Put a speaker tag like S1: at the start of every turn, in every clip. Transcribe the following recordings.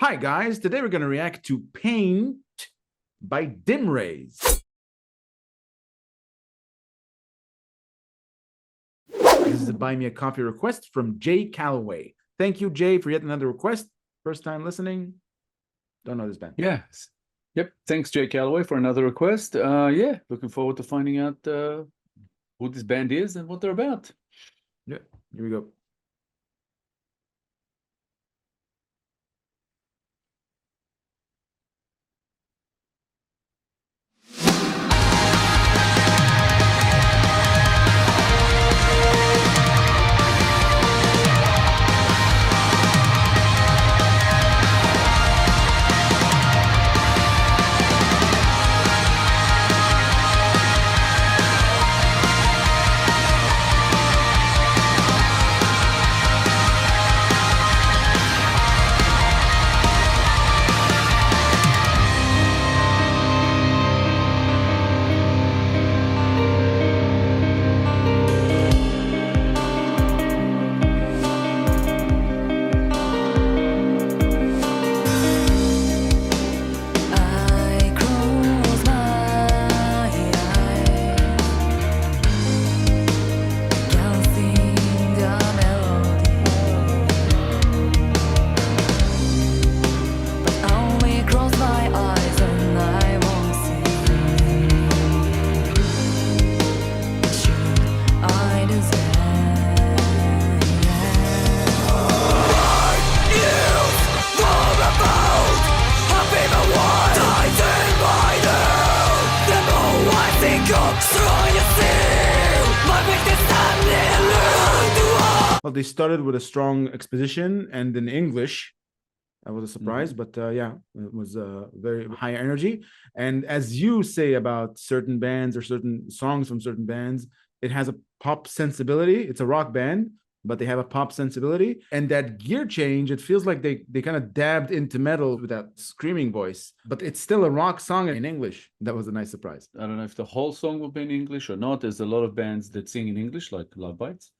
S1: Hi guys, today we're going to react to Paint by Dimrays. This is a Buy Me a Coffee request from Jay Callaway. Thank you, Jay, for yet another request. First time listening. Don't know this band.
S2: Yes. Yep. Thanks, Jay Callaway, for another request. Yeah, looking forward to finding out who this band is and what they're about.
S1: Yeah, here we go. Well, they started with a strong exposition and in English. That was a surprise, but yeah, it was very high energy. And as you say about certain bands or certain songs from certain bands, it has a pop sensibility. It's a rock band, but they have a pop sensibility. And that gear change, it feels like they kind of dabbed into metal with that screaming voice, but it's still a rock song in English. That was a nice surprise.
S2: I don't know if the whole song will be in English or not. There's a lot of bands that sing in English, like Love Bites.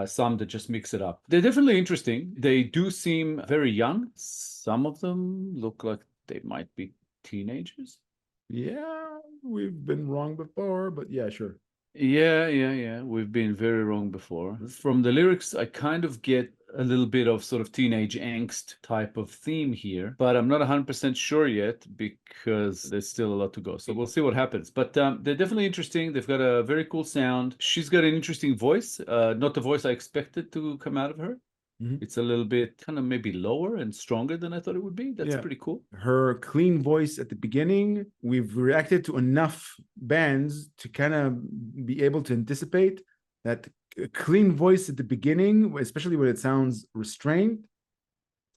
S2: Some that just mix it up. They're definitely interesting. They do seem very young. Some of them look like they might be teenagers.
S1: Yeah, we've been wrong before, but yeah, sure.
S2: Yeah. We've been very wrong before. From the lyrics, I kind of get a little bit of sort of teenage angst type of theme here, but I'm not 100% sure yet because there's still a lot to go. So we'll see what happens. But they're definitely interesting. They've got a very cool sound. She's got an interesting voice, not the voice I expected to come out of her. It's a little bit kind of maybe lower and stronger than I thought it would be. That's pretty cool.
S1: Her clean voice at the beginning, we've reacted to enough bands to kind of be able to anticipate that a clean voice at the beginning, especially when it sounds restrained.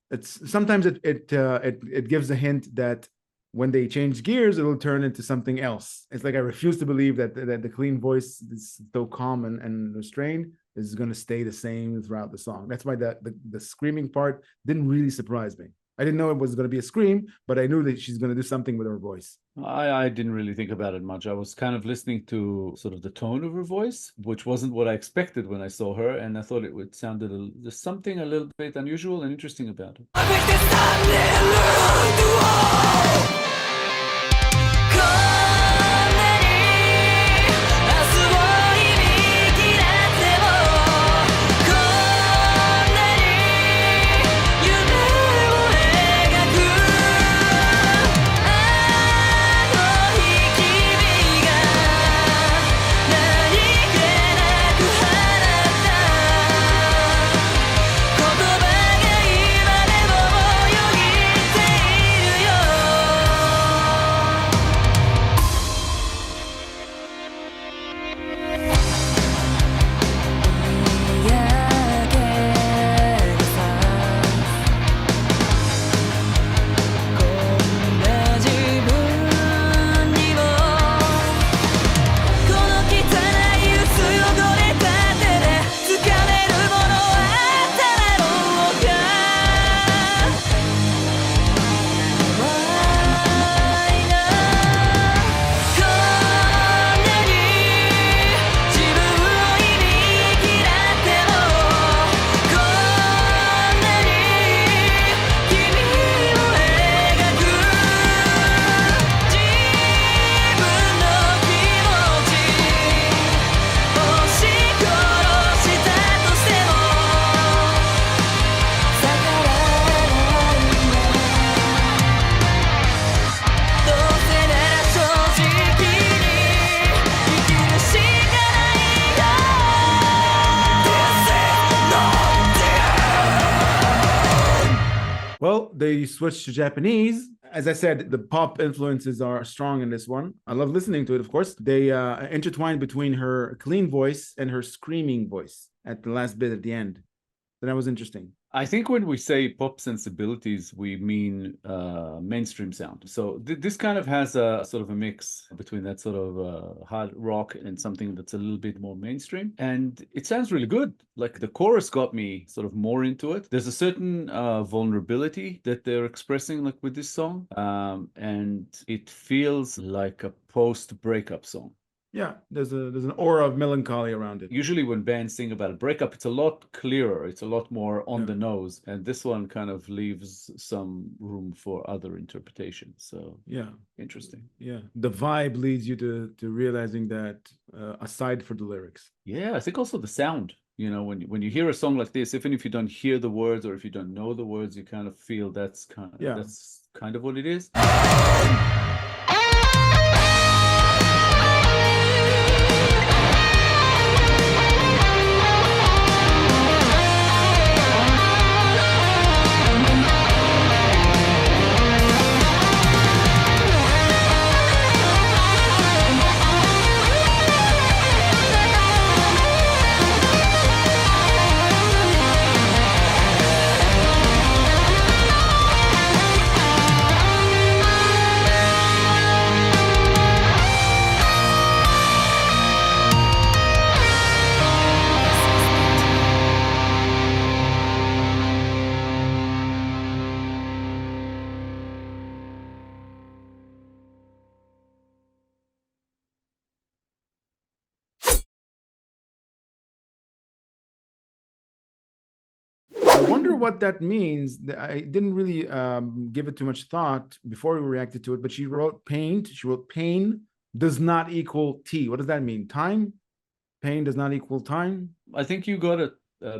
S1: It's sometimes it gives a hint that when they change gears, it'll turn into something else. It's like I refuse to believe that the clean voice is so calm and restrained is going to stay the same throughout the song. That's why the screaming part didn't really surprise me. I didn't know it was going to be a scream, but I knew that she's going to do something with her voice.
S2: I didn't really think about it much. I was kind of listening to sort of the tone of her voice, which wasn't what I expected when I saw her, and I thought it would sound there's something a little bit unusual and interesting about it.
S1: Well, they switched to Japanese. As I said, the pop influences are strong in this one. I love listening to it, of course. They intertwined between her clean voice and her screaming voice at the last bit at the end. That was interesting.
S2: I think when we say pop sensibilities, we mean mainstream sound. So this kind of has a sort of a mix between that sort of hard rock and something that's a little bit more mainstream. And it sounds really good. Like the chorus got me sort of more into it. There's a certain vulnerability that they're expressing like with this song. And it feels like a post-breakup song.
S1: Yeah, there's an aura of melancholy around it.
S2: Usually when bands sing about a breakup, it's a lot clearer, it's a lot more on the nose, and this one kind of leaves some room for other interpretations. So
S1: yeah,
S2: interesting.
S1: Yeah, the vibe leads you to realizing that aside for the lyrics.
S2: Yeah, I think also the sound. You know, when you hear a song like this, even if you don't hear the words or if you don't know the words, you kind of feel that's kind of what it is.
S1: I wonder what that means. I didn't really give it too much thought before we reacted to it, but she wrote paint. She wrote pain does not equal T. What does that mean? Time? Pain does not equal time?
S2: I think you got it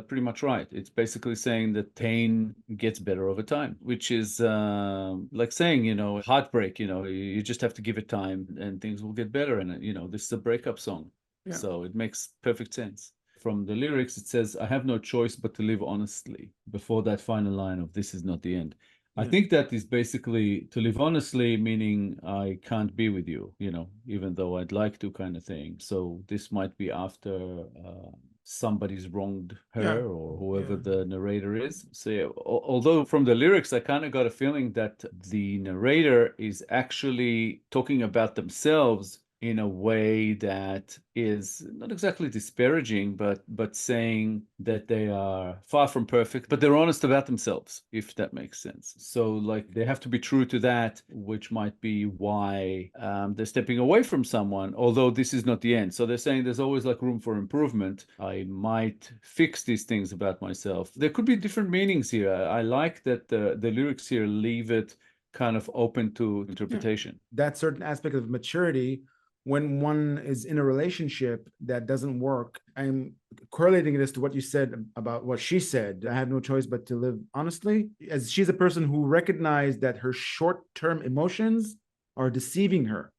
S2: pretty much right. It's basically saying that pain gets better over time, which is like saying, you know, heartbreak, you know, you just have to give it time and things will get better. And, you know, this is a breakup song. Yeah. So it makes perfect sense. From the lyrics, it says, I have no choice but to live honestly, before that final line of this is not the end. I think that is basically to live honestly, meaning I can't be with you, you know, even though I'd like to, kind of thing. So this might be after somebody's wronged her or whoever the narrator is. So yeah, although from the lyrics, I kind of got a feeling that the narrator is actually talking about themselves in a way that is not exactly disparaging, but saying that they are far from perfect, but they're honest about themselves, if that makes sense. So like they have to be true to that, which might be why they're stepping away from someone, although this is not the end. So they're saying there's always like room for improvement. I might fix these things about myself. There could be different meanings here. I like that the lyrics here leave it kind of open to interpretation.
S1: That certain aspect of maturity, when one is in a relationship that doesn't work, I'm correlating this to what you said about what she said. I have no choice but to live honestly. As she's a person who recognized that her short-term emotions are deceiving her.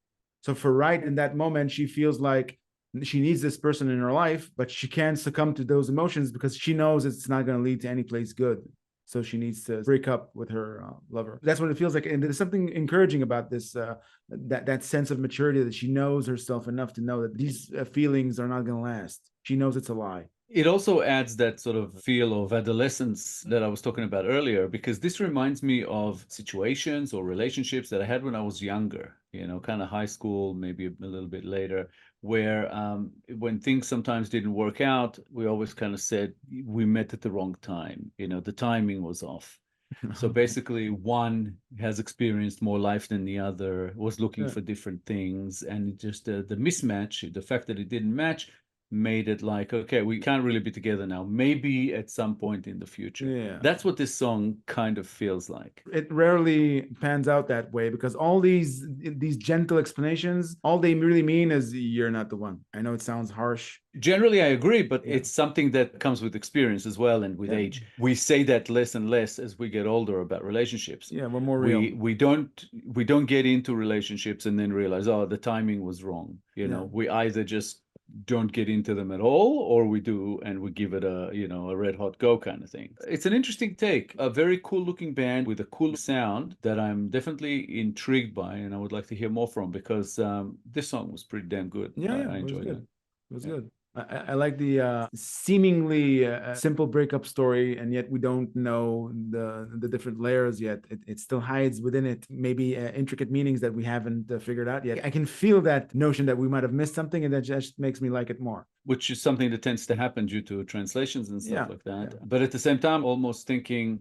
S1: So for right in that moment, she feels like she needs this person in her life, but she can't succumb to those emotions because she knows it's not going to lead to any place good. So she needs to break up with her lover. That's what it feels like. And there's something encouraging about this, that sense of maturity, that she knows herself enough to know that these feelings are not going to last. She knows it's a lie.
S2: It also adds that sort of feel of adolescence that I was talking about earlier, because this reminds me of situations or relationships that I had when I was younger, you know, kind of high school, maybe a little bit later, where when things sometimes didn't work out, we always kind of said we met at the wrong time. You know, the timing was off. So basically one has experienced more life than the other, was looking for different things, and just the mismatch, the fact that it didn't match, made it like, okay, we can't really be together now. Maybe at some point in the future. Yeah. That's what this song kind of feels like.
S1: It rarely pans out that way, because all these gentle explanations, all they really mean is you're not the one. I know it sounds harsh.
S2: Generally, I agree, but it's something that comes with experience as well, and with age. We say that less and less as we get older about relationships.
S1: Yeah, we're more real.
S2: We don't get into relationships and then realize, oh, the timing was wrong. You know, we either just don't get into them at all, or we do and we give it a, you know, a red hot go kind of thing. It's an interesting take, a very cool looking band with a cool sound that I'm definitely intrigued by, and I would like to hear more from, because this song was pretty damn good.
S1: Yeah,
S2: I
S1: it was
S2: enjoyed
S1: good.
S2: it.
S1: It was
S2: Yeah.
S1: good. I like the seemingly simple breakup story, and yet we don't know the different layers yet. It still hides within it maybe intricate meanings that we haven't figured out yet. I can feel that notion that we might have missed something, and that just makes me like it more.
S2: Which is something that tends to happen due to translations and stuff like that.
S1: Yeah.
S2: But at the same time, almost thinking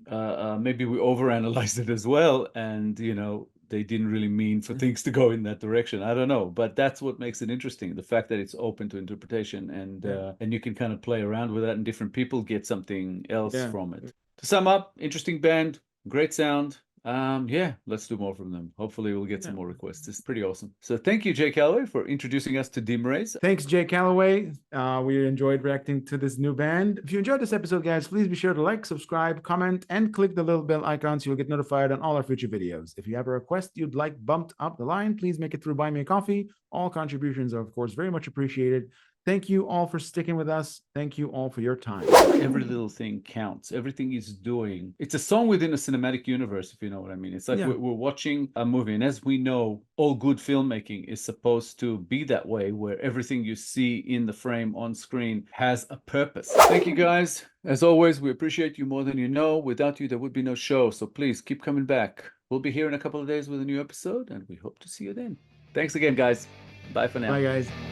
S2: maybe we overanalyzed it as well, and you know, they didn't really mean for things to go in that direction. I don't know, but that's what makes it interesting, the fact that it's open to interpretation, and you can kind of play around with that, and different people get something else from it. To sum up, interesting band, great sound. Yeah, let's do more from them. Hopefully we'll get some more requests. It's pretty awesome. So thank you, Jay Callaway, for introducing us to Dimrays.
S1: Thanks, Jay Callaway. We enjoyed reacting to this new band. If you enjoyed this episode, guys, please be sure to like, subscribe, comment, and click the little bell icon so you'll get notified on all our future videos. If you have a request you'd like bumped up the line, please make it through Buy Me a Coffee. All contributions are, of course, very much appreciated. Thank you all for sticking with us. Thank you all for your time.
S2: Every little thing counts. Everything he's doing. It's a song within a cinematic universe, if you know what I mean. It's like we're watching a movie, and as we know, all good filmmaking is supposed to be that way, where everything you see in the frame on screen has a purpose. Thank you, guys. As always, we appreciate you more than you know. Without you, there would be no show. So please keep coming back. We'll be here in a couple of days with a new episode, and we hope to see you then. Thanks again, guys. Bye for now.
S1: Bye, guys.